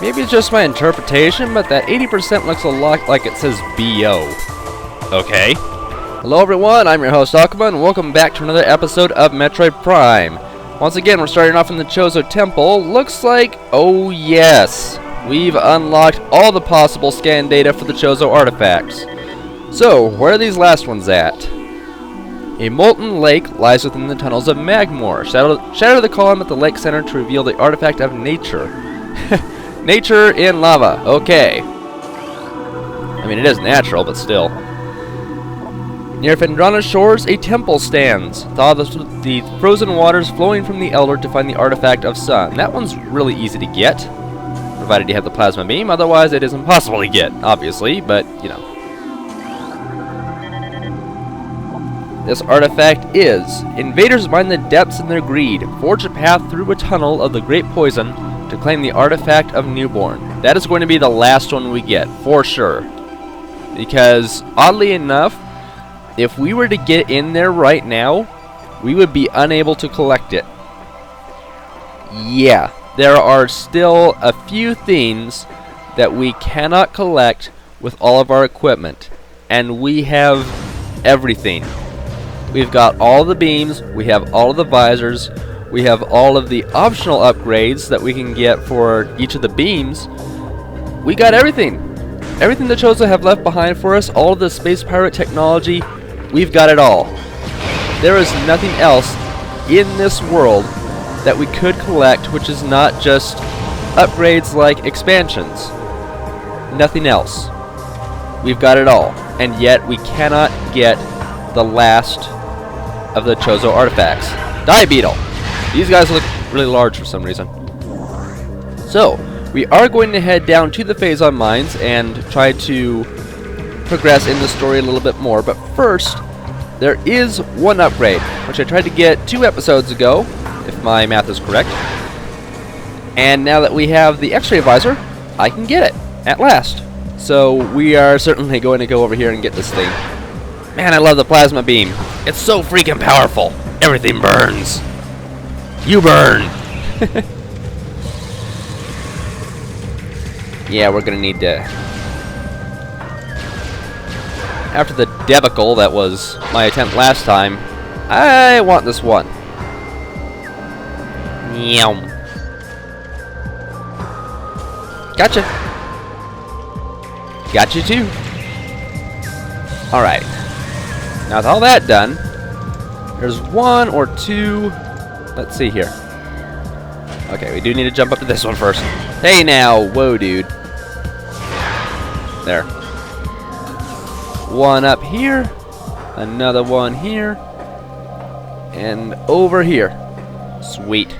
Maybe it's just my interpretation, but that 80% looks a lot like it says BO. Okay. Hello everyone, I'm your host Akuma, and welcome back to another episode of Metroid Prime. Once again, we're starting off in the Chozo Temple. Looks like, oh yes, we've unlocked all the possible scan data for the Chozo artifacts. So, where are these last ones at? A molten lake lies within the tunnels of Magmore. Shatter the column at the lake center to reveal the artifact of nature. Nature in lava. Okay. I mean, it is natural, but still. Near Phendrana's shores, a temple stands. Thaw the frozen waters flowing from the Elder to find the artifact of sun. That one's really easy to get, provided you have the plasma beam. Otherwise, it is impossible to get, obviously, but, you know. This artifact is: invaders mine the depths in their greed, forge a path through a tunnel of the great poison to claim the artifact of newborn. That is going to be the last one we get, for sure. Because, oddly enough, if we were to get in there right now, we would be unable to collect it. Yeah, there are still a few things that we cannot collect with all of our equipment. And we have everything. We've got all the beams, we have all of the visors, we have all of the optional upgrades that we can get for each of the beams. We got everything. Everything the Chozo have left behind for us, all of the space pirate technology, we've got it all. There is nothing else in this world that we could collect which is not just upgrades like expansions. Nothing else. We've got it all. And yet we cannot get the last of the Chozo artifacts. Die Beetle! These guys look really large for some reason. So, we are going to head down to the Phazon Mines and try to progress in the story a little bit more, but first, there is one upgrade, which I tried to get 2 episodes ago, if my math is correct. And now that we have the X-ray visor, I can get it, at last. So, we are certainly going to go over here and get this thing. Man, I love the plasma beam. It's so freaking powerful. Everything burns. You burn. Yeah, we're gonna need to... After the debacle that was my attempt last time, I want this one. Meow. Gotcha. Gotcha too. Alright. Now with all that done, there's 1 or 2... Let's see here. Okay, we do need to jump up to this one first. Hey now! Whoa, dude. There. One up here. Another one here. And over here. Sweet.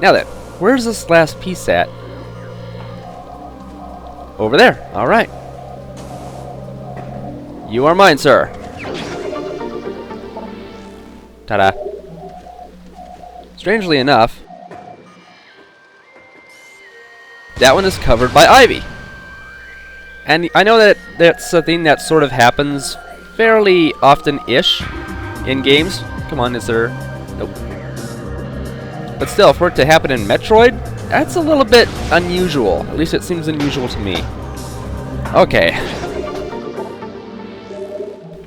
Now then, where's this last piece at? Over there. Alright. You are mine, sir. Ta-da. Strangely enough, that one is covered by ivy. And I know that that's a thing that sort of happens fairly often-ish in games. Come on, is there... Nope. But still, for it to happen in Metroid, that's a little bit unusual. At least it seems unusual to me. Okay.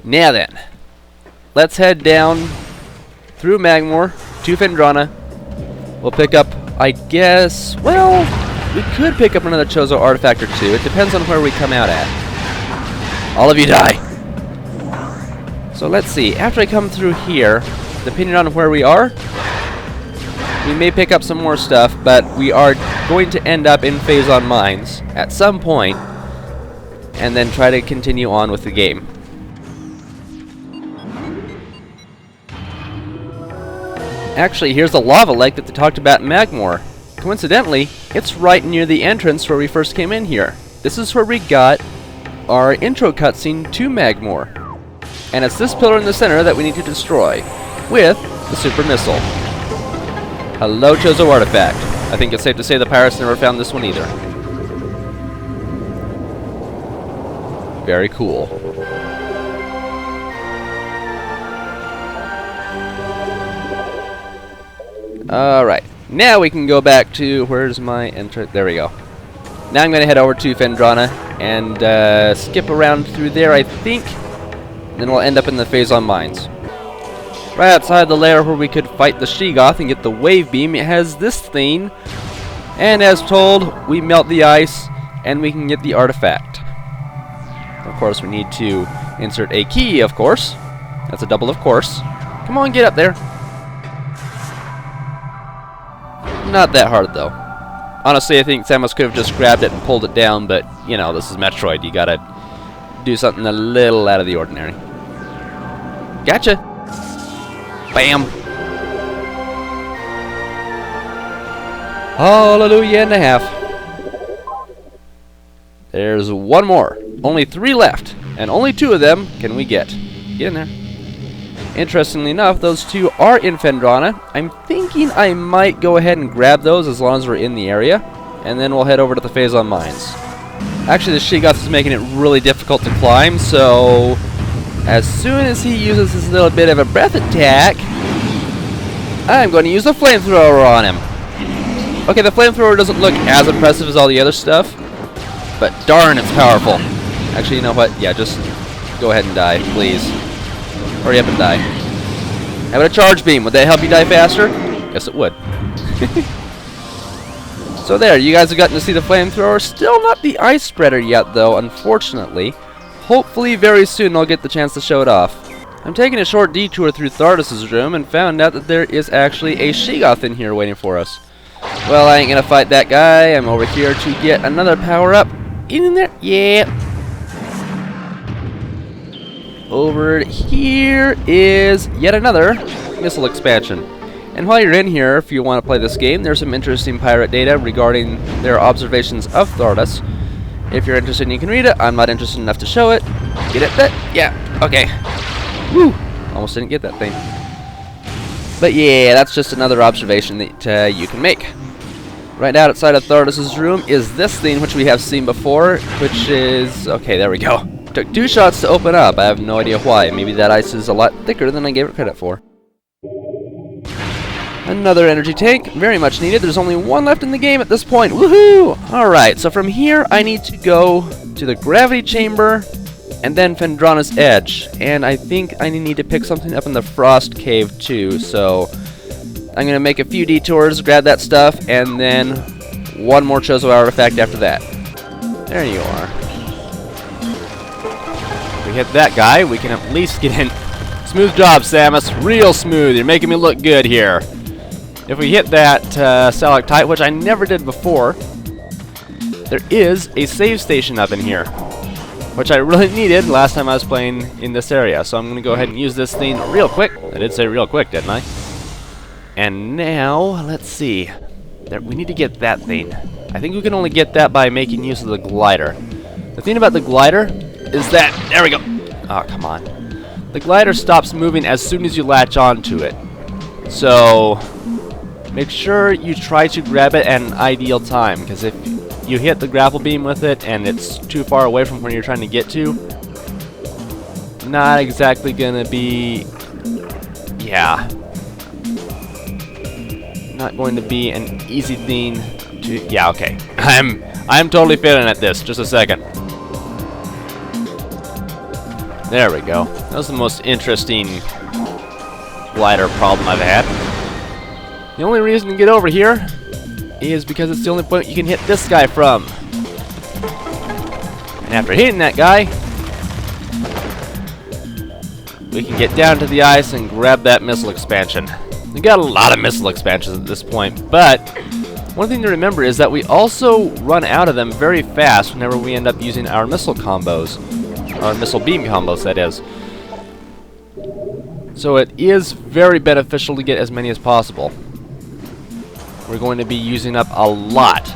Now then, let's head down through Magmore to Phendrana. We'll pick up, I guess, well, we could pick up another Chozo artifact or 2. It depends on where we come out at. All of you die. So let's see, after I come through here, depending on where we are, we may pick up some more stuff, but we are going to end up in Phazon Mines at some point, and then try to continue on with the game. Actually, here's the lava lake that they talked about in Magmore. Coincidentally, it's right near the entrance where we first came in here. This is where we got our intro cutscene to Magmore. And it's this pillar in the center that we need to destroy with the super missile. Hello, Chozo artifact. I think it's safe to say the pirates never found this one either. Very cool. Alright, now we can go back to, where's my entrance? There we go. Now I'm going to head over to Phendrana and skip around through there, I think. Then we'll end up in the Phazon Mines. Right outside the lair where we could fight the Sheegoth and get the wave beam, it has this thing. And as told, we melt the ice and we can get the artifact. Of course, we need to insert a key, of course. That's a double, of course. Come on, get up there. Not that hard, though. Honestly, I think Samus could have just grabbed it and pulled it down, but, you know, this is Metroid. You gotta do something a little out of the ordinary. Gotcha! Bam! Hallelujah and a half. There's one more. Only 3 left, and only 2 of them can we get. Get in there. Interestingly enough, those 2 are in Phendrana. I'm thinking I might go ahead and grab those as long as we're in the area, and then we'll head over to the Phazon Mines. Actually, the Sheegoth is making it really difficult to climb, so as soon as he uses his little bit of a breath attack, I'm going to use the flamethrower on him. Okay, the flamethrower doesn't look as impressive as all the other stuff, but darn, it's powerful. Actually, you know what? Yeah, just go ahead and die, please. Hurry up and die. How about a charge beam? Would that help you die faster? Yes, it would. So there, you guys have gotten to see the flamethrower. Still not the ice spreader yet, though, unfortunately. Hopefully, very soon I'll get the chance to show it off. I'm taking a short detour through Thardus' room and found out that there is actually a Sheegoth in here waiting for us. Well, I ain't gonna fight that guy. I'm over here to get another power-up. In there? Yeah. Over here is yet another missile expansion. And while you're in here, if you want to play this game, there's some interesting pirate data regarding their observations of Thardus. If you're interested, you can read it. I'm not interested enough to show it. Get it? Yeah, okay. Woo! Almost didn't get that thing. But yeah, that's just another observation that you can make. Right outside of Thardus' room is this thing, which we have seen before, which is... Okay, there we go. Took 2 shots to open up. I have no idea why. Maybe that ice is a lot thicker than I gave it credit for. Another energy tank. Very much needed. There's only 1 left in the game at this point. Woohoo! Alright, so from here I need to go to the gravity chamber and then Phendrana's Edge. And I think I need to pick something up in the Frost Cave too. So I'm going to make a few detours, grab that stuff, and then 1 more Chozo artifact after that. There you are. If we hit that guy, we can at least get in. Smooth job, Samus. Real smooth. You're making me look good here. If we hit that stalactite, which I never did before, there is a save station up in here, which I really needed last time I was playing in this area. So I'm going to go ahead and use this thing real quick. I did say real quick, didn't I? And now, let's see. We need to get that thing. I think we can only get that by making use of the glider. The thing about the glider is that... There we go. Oh, come on. The glider stops moving as soon as you latch onto it. So make sure you try to grab it at an ideal time, because if you hit the grapple beam with it and it's too far away from where you're trying to get to, not exactly gonna be... Yeah. Not going to be an easy thing to... Yeah, okay. I'm totally failing at this. Just a second. There we go. That was the most interesting glider problem I've had. The only reason to get over here is because it's the only point you can hit this guy from. And after hitting that guy, we can get down to the ice and grab that missile expansion. We got a lot of missile expansions at this point, but one thing to remember is that we also run out of them very fast whenever we end up using our missile combos. Our missile beam combos, that is. So it is very beneficial to get as many as possible. We're going to be using up a lot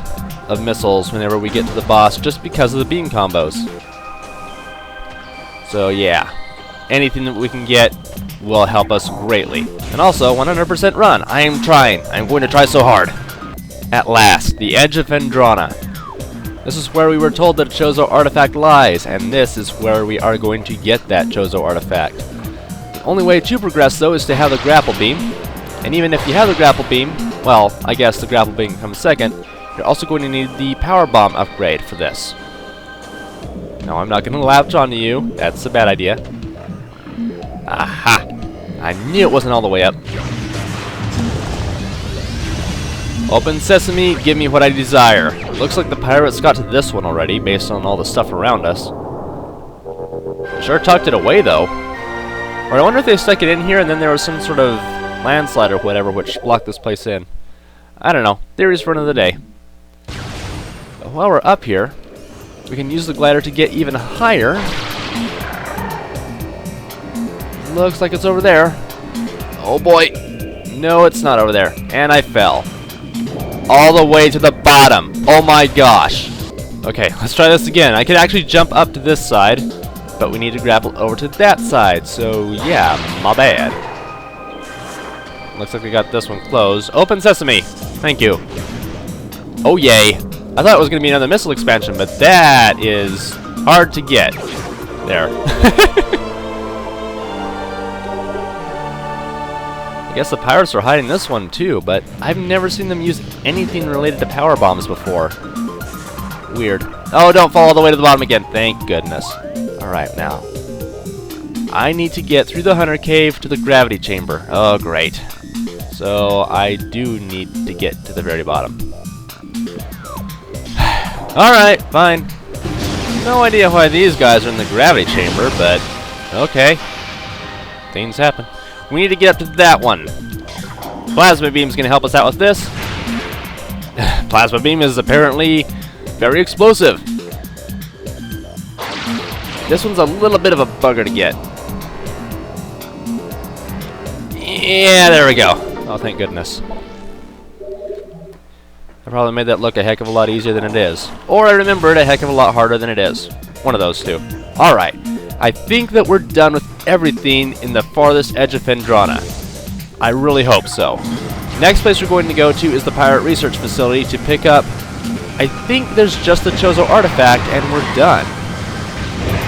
of missiles whenever we get to the boss just because of the beam combos. So yeah, anything that we can get will help us greatly. And also, 100% run. I am trying. I'm going to try so hard. At last, the edge of Phendrana. This is where we were told that a Chozo artifact lies, and this is where we are going to get that Chozo artifact. The only way to progress, though, is to have the grapple beam. And even if you have the grapple beam, well, I guess the grapple beam comes second, You're also going to need the power bomb upgrade for this. No, I'm not going to latch onto you. That's a bad idea. Aha! I knew it wasn't all the way up. Open sesame, give me what I desire. Looks like the pirates got to this one already, based on all the stuff around us. Sure tucked it away, though. Or I wonder if they stuck it in here and then there was some sort of landslide or whatever which blocked this place in. I don't know. Theories for another day. But while we're up here, we can use the glider to get even higher. Looks like it's over there. Oh boy. No, it's not over there. And I fell. All the way to the bottom. Oh my gosh. Okay, let's try this again. I could actually jump up to this side, but we need to grapple over to that side. So yeah, my bad. Looks like we got this one closed. Open sesame. Thank you. Oh yay. I thought it was going to be another missile expansion, but that is hard to get. There. I guess the pirates are hiding this one too, but I've never seen them use anything related to power bombs before. Weird. Oh, don't fall all the way to the bottom again. Thank goodness. Alright, now. I need to get through the Hunter Cave to the gravity chamber. Oh, great. So, I do need to get to the very bottom. Alright, fine. No idea why these guys are in the gravity chamber, but okay. Things happen. We need to get up to that one. Plasma beam's gonna help us out with this. Plasma beam is apparently very explosive. This one's a little bit of a bugger to get. Yeah, there we go. Oh, thank goodness. I probably made that look a heck of a lot easier than it is. Or I remembered a heck of a lot harder than it is. One of those two. Alright. I think that we're done with everything in the farthest edge of Phendrana. I really hope so. Next place we're going to go to is the Pirate Research Facility to pick up, I think there's just the Chozo artifact and we're done.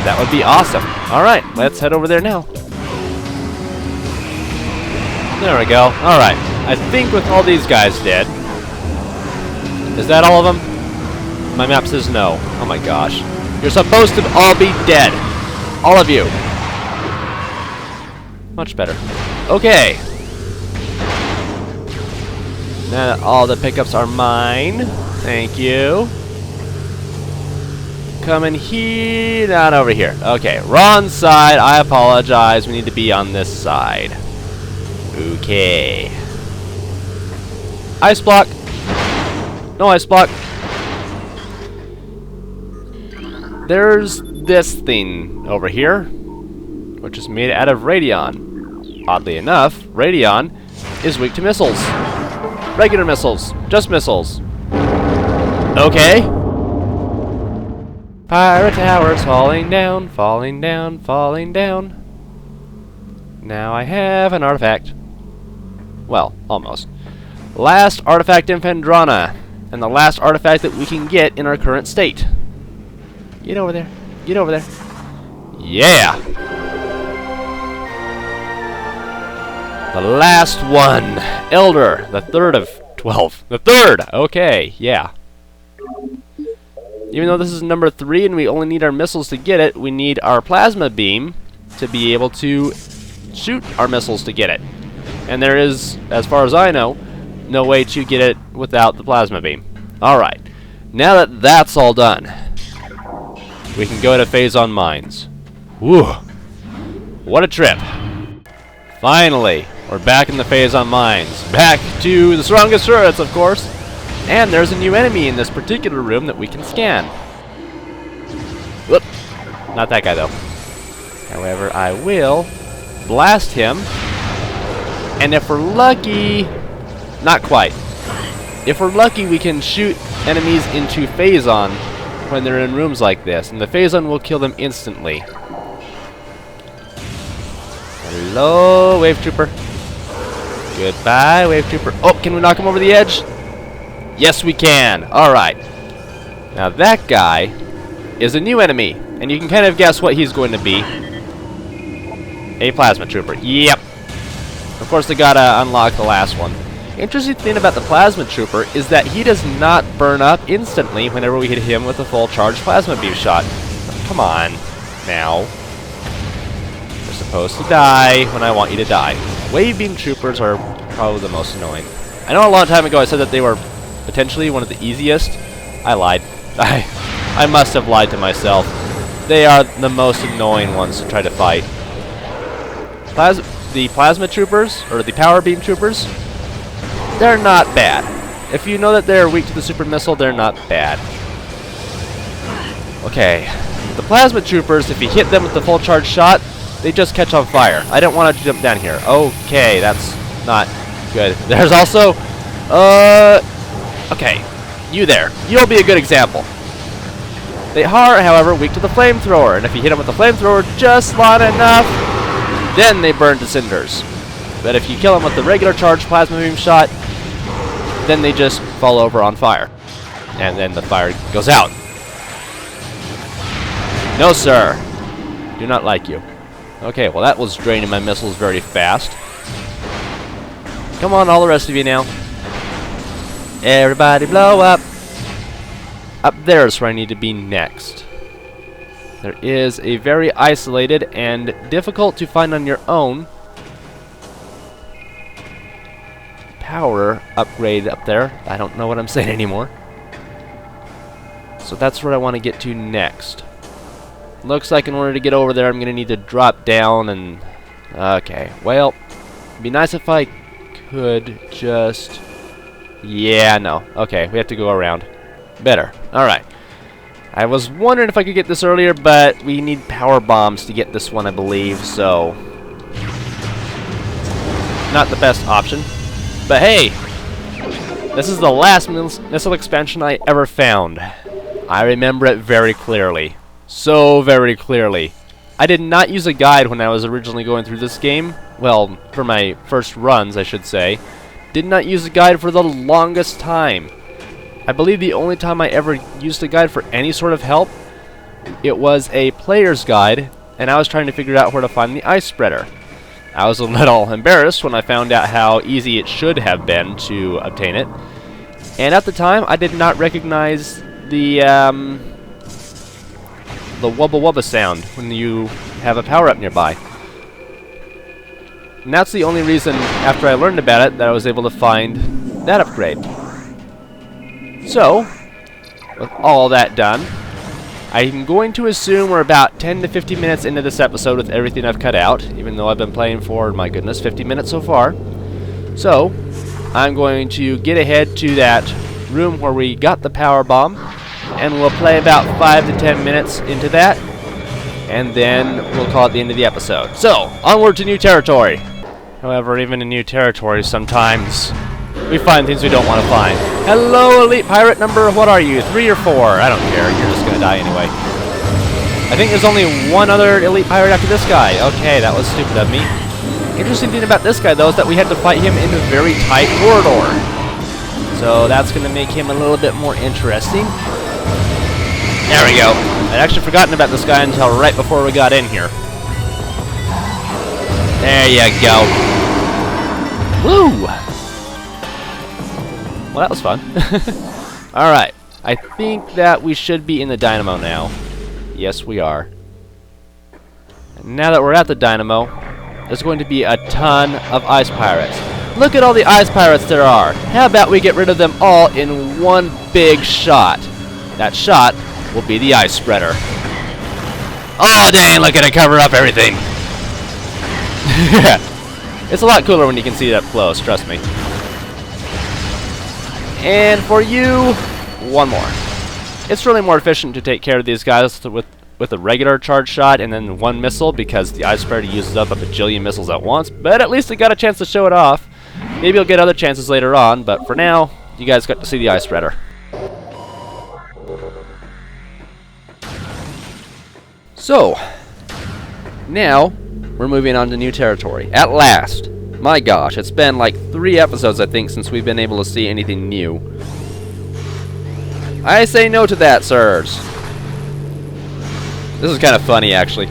That would be awesome. Alright, let's head over there now. There we go. Alright, I think with all these guys dead. Is that all of them? My map says no. Oh my gosh. You're supposed to all be dead. All of you. Much better. Okay. Now that all the pickups are mine. Thank you. Coming here, not over here. Okay, wrong side. I apologize. We need to be on this side. Okay. Ice block. No ice block. There's this thing over here, which is made out of radion. Oddly enough, radion is weak to missiles. Regular missiles. Just missiles. Okay. Pirate towers falling down, falling down, falling down. Now I have an artifact. Well, almost. Last artifact in Phendrana, and the last artifact that we can get in our current state. Get over there. Get over there. Yeah! The last one. Elder, the third of 12. The third! Okay, yeah. Even though this is number 3 and we only need our missiles to get it, we need our plasma beam to be able to shoot our missiles to get it. And there is, as far as I know, no way to get it without the plasma beam. Alright. Now that that's all done, we can go to Phazon Mines. Woo! What a trip. Finally, we're back in the Phazon Mines. Back to the strongest turrets, of course. And there's a new enemy in this particular room that we can scan. Whoop! Not that guy, though. However, I will blast him. And if we're lucky... Not quite. If we're lucky, we can shoot enemies into Phazon when they're in rooms like this. And the Phazon will kill them instantly. Hello, Wave Trooper. Goodbye, Wave Trooper. Oh, can we knock him over the edge? Yes, we can. Alright. Now that guy is a new enemy. And you can kind of guess what he's going to be. A Plasma Trooper. Yep. Of course, they gotta unlock the last one. Interesting thing about the Plasma Trooper is that he does not burn up instantly whenever we hit him with a full charge Plasma Beam shot. Come on, now. You're supposed to die when I want you to die. Wave Beam Troopers are probably the most annoying. I know a long time ago I said that they were potentially one of the easiest. I lied. I must have lied to myself. They are the most annoying ones to try to fight. The Plasma Troopers, or the Power Beam Troopers, they're not bad. If you know that they're weak to the Super Missile, they're not bad. Okay. The Plasma Troopers, if you hit them with the full charge shot, they just catch on fire. I don't want to jump down here. Okay, that's not good. There's also... Okay. You there. You'll be a good example. They are, however, weak to the Flamethrower, and if you hit them with the Flamethrower just long enough, then they burn to cinders. But if you kill them with the regular charge Plasma Beam shot, then they just fall over on fire. And then the fire goes out. No, sir. Do not like you. Okay, well that was draining my missiles very fast. Come on, all the rest of you now. Everybody blow up. Up there is where I need to be next. There is a very isolated and difficult to find on your own power upgrade up there. I don't know what I'm saying anymore. So that's where I want to get to next. Looks like in order to get over there I'm going to need to drop down and... Okay, well, it'd be nice if I could just... Yeah, no. Okay, we have to go around. Better. Alright. I was wondering if I could get this earlier, but we need power bombs to get this one, I believe, so... Not the best option. But hey! This is the last missile expansion I ever found. I remember it very clearly. So very clearly. I did not use a guide when I was originally going through this game. Well, for my first runs, I should say. Did not use a guide for the longest time. I believe the only time I ever used a guide for any sort of help, it was a player's guide, and I was trying to figure out where to find the ice spreader. I was a little embarrassed when I found out how easy it should have been to obtain it. And at the time, I did not recognize the wubba wubba sound when you have a power-up nearby. And that's the only reason, after I learned about it, that I was able to find that upgrade. So, with all that done, I'm going to assume we're about 10 to 15 minutes into this episode with everything I've cut out, even though I've been playing for, my goodness, 50 minutes so far. So, I'm going to get ahead to that room where we got the power bomb, and we'll play about 5 to 10 minutes into that, and then we'll call it the end of the episode. So, onward to new territory. However, even in new territory, sometimes we find things we don't want to find. Hello, Elite Pirate number, what are you, 3 or 4? I don't care, you're just gonna die anyway. I think there's only one other Elite Pirate after this guy. Okay, that was stupid of me. Interesting thing about this guy, though, is that we had to fight him in a very tight corridor. So that's gonna make him a little bit more interesting. There we go. I'd actually forgotten about this guy until right before we got in here. There you go. Woo! Well, that was fun. Alright. I think that we should be in the dynamo now. Yes, we are. And now that we're at the dynamo, there's going to be a ton of ice pirates. Look at all the ice pirates there are. How about we get rid of them all in one big shot? That shot will be the ice spreader. Oh, dang, look at it cover up everything. It's a lot cooler when you can see it up close, trust me. And for you, one more. It's really more efficient to take care of these guys with a regular charge shot and then one missile, because the ice spreader uses up a bajillion missiles at once, but at least I got a chance to show it off. Maybe you'll get other chances later on, but for now, you guys got to see the ice spreader. So, now, we're moving on to new territory. At last! My gosh, it's been like 3 episodes, I think, since we've been able to see anything new. I say no to that, sirs. This is kind of funny, actually.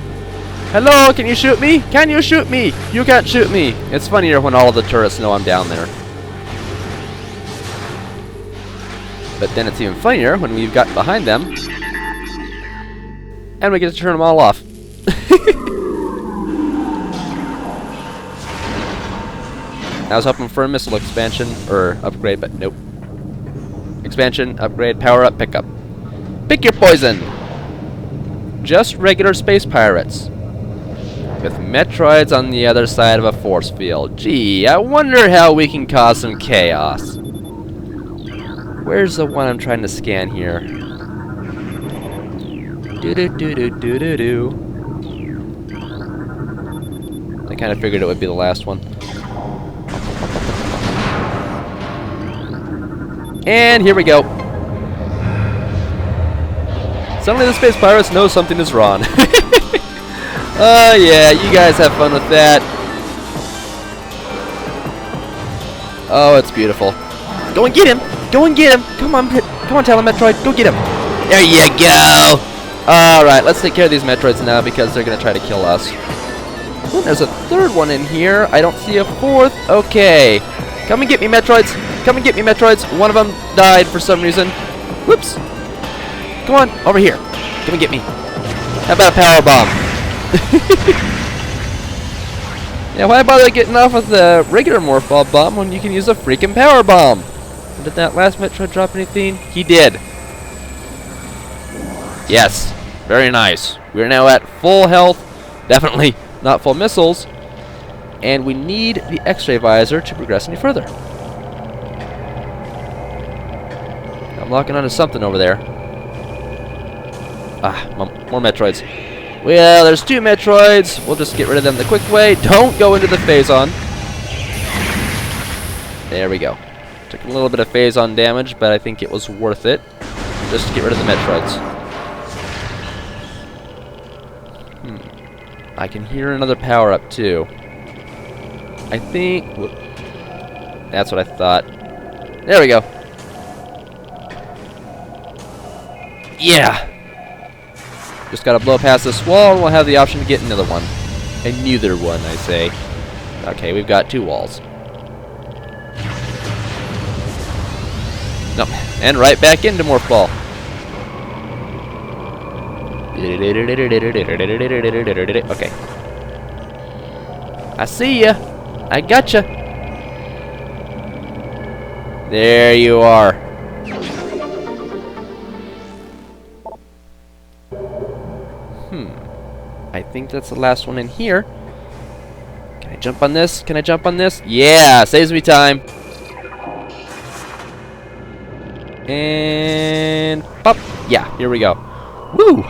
Hello, can you shoot me? Can you shoot me? You can't shoot me. It's funnier when all of the turrets know I'm down there. But then it's even funnier when we've got behind them, and we get to turn them all off. I was hoping for a missile expansion, or upgrade, but nope. Expansion, upgrade, power up, pick up. Pick your poison! Just regular space pirates. With Metroids on the other side of a force field. Gee, I wonder how we can cause some chaos. Where's the one I'm trying to scan here? Do-do-do-do-do-do-do. I kind of figured it would be the last one. And here we go. Suddenly the space pirates know something is wrong. Oh yeah, you guys have fun with that. Oh, it's beautiful. Go and get him! Go and get him! Come on, Metroid, go get him! There you go! Alright, let's take care of these Metroids now because they're gonna try to kill us. Ooh, there's a third one in here. I don't see a fourth. Okay. Come and get me, Metroids! Come and get me, Metroids! One of them died for some reason. Whoops! Come on, over here. Come and get me. How about a power bomb? Yeah, why bother getting off with the regular morph ball bomb when you can use a freaking power bomb? Did that last Metroid drop anything? He did. Yes, very nice. We are now at full health. Definitely not full missiles. And we need the X-ray visor to progress any further. I'm locking onto something over there. Ah, more Metroids. Well, there's 2 Metroids. We'll just get rid of them the quick way. Don't go into the Phazon. There we go. Took a little bit of Phazon damage, but I think it was worth it. Just to get rid of the Metroids. I can hear another power-up, too. I think... That's what I thought. There we go. Yeah! Just gotta blow past this wall, and we'll have the option to get another one. Another one, I say. Okay, we've got 2 walls. Nope. And right back into Morph Ball. Okay. I see ya. I gotcha. There you are. I think that's the last one in here. Can I jump on this? Can I jump on this? Yeah, saves me time. And pop. Yeah, here we go. Woo!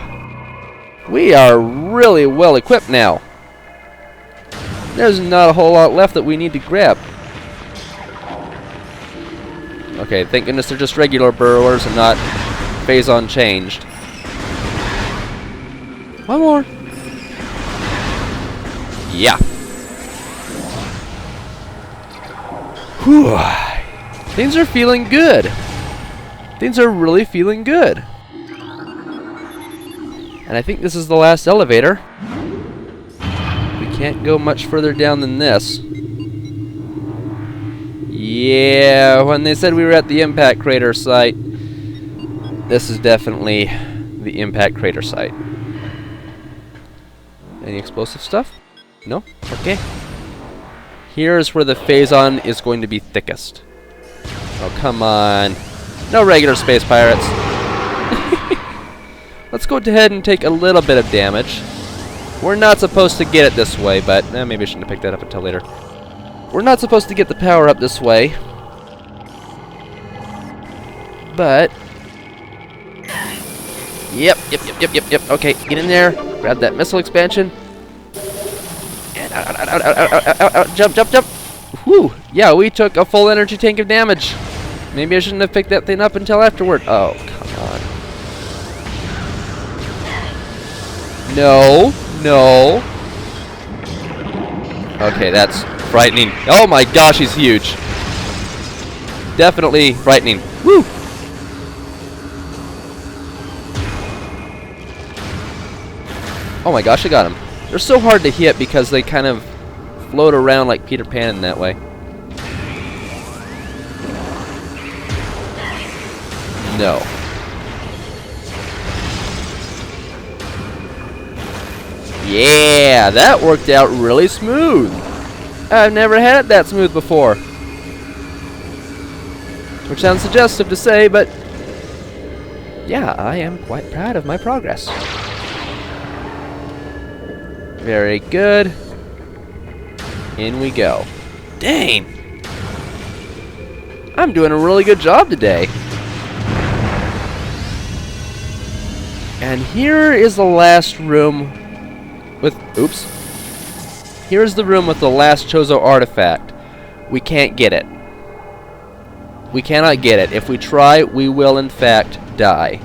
We are really well equipped now. There's not a whole lot left that we need to grab. Okay, thank goodness they're just regular burrowers and not Phazon changed. One more. Yeah. Whew. Things are feeling good. Things are really feeling good. And I think this is the last elevator. We can't go much further down than this. Yeah, when they said we were at the impact crater site, this is definitely the impact crater site. Any explosive stuff? No? Okay. Here's where the Phazon is going to be thickest. Oh, come on. No regular space pirates. Let's go ahead and take a little bit of damage. We're not supposed to get it this way, but maybe I shouldn't have picked that up until later. We're not supposed to get the power up this way. But... Yep. Okay, get in there. Grab that missile expansion. And out. Jump. Whew. Yeah, we took a full energy tank of damage. Maybe I shouldn't have picked that thing up until afterward. Oh, come on. No. Okay, that's frightening. Oh my gosh, he's huge. Definitely frightening. Woo! Oh my gosh, I got him. They're so hard to hit because they kind of float around like Peter Pan in that way. No. Yeah, that worked out really smooth. I've never had it that smooth before. Which sounds suggestive to say, but yeah, I am quite proud of my progress. Very good. In we go. Dang! I'm doing a really good job today. And here is the last room with... Oops. Here's the room with the last Chozo artifact. We can't get it. We cannot get it. If we try, we will in fact die.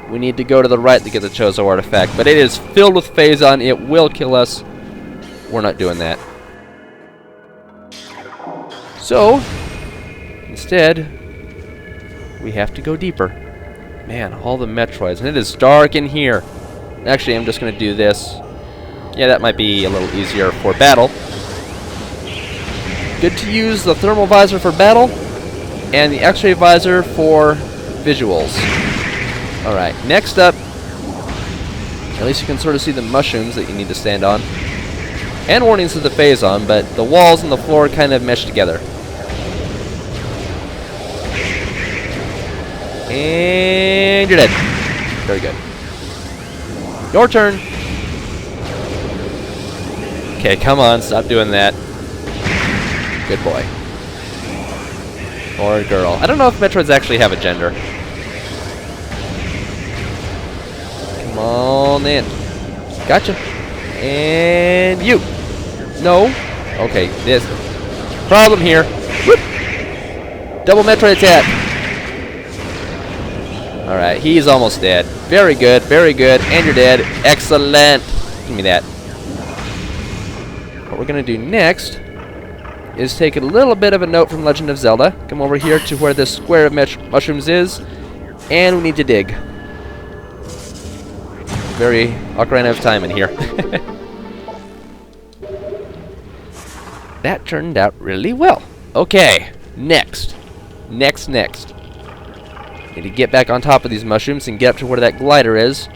We need to go to the right to get the Chozo artifact, but it is filled with Phazon. It will kill us. We're not doing that. So, instead, we have to go deeper. Man, all the Metroids, and it is dark in here. Actually, I'm just going to do this. Yeah, that might be a little easier for battle. Good to use the thermal visor for battle, and the X-ray visor for visuals. Alright, next up, at least you can sort of see the mushrooms that you need to stand on. And warnings of the Phazon, but the walls and the floor kind of mesh together. And you're dead. Very good. Your turn. Okay, come on, stop doing that. Good boy. Or girl. I don't know if Metroids actually have a gender. Come on in. Gotcha. And you. No. Okay, this. Problem here. Whoop. Double Metroid attack. Alright, he's almost dead. Very good, very good. And you're dead. Excellent. Give me that. What we're going to do next is take a little bit of a note from Legend of Zelda. Come over here to where this square of mushrooms is. And we need to dig. Very ocarina of time in here. That turned out really well. Okay, next. Next. Need to get back on top of these mushrooms and get up to where that glider is.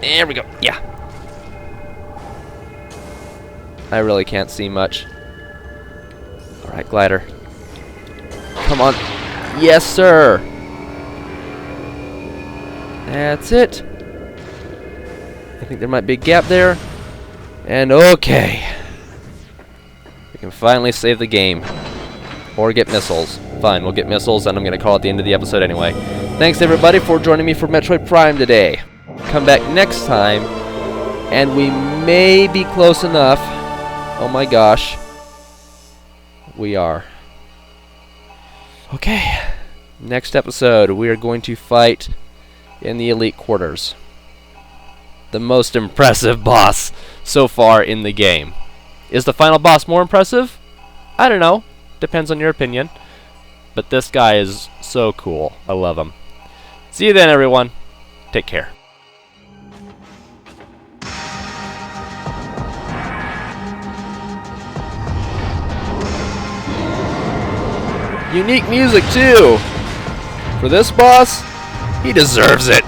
There we go. Yeah. I really can't see much. Alright, glider. Come on. Yes, sir. That's it. I think there might be a gap there. And okay. We can finally save the game. Or get missiles. Fine, we'll get missiles, and I'm going to call it the end of the episode anyway. Thanks, everybody, for joining me for Metroid Prime today. Come back next time, and we may be close enough. Oh my gosh. We are. Okay. Next episode, we are going to fight in the Elite Quarters. The most impressive boss so far in the game. Is the final boss more impressive? I don't know. Depends on your opinion. But this guy is so cool. I love him. See you then, everyone. Take care. Unique music, too. For this boss, he deserves it.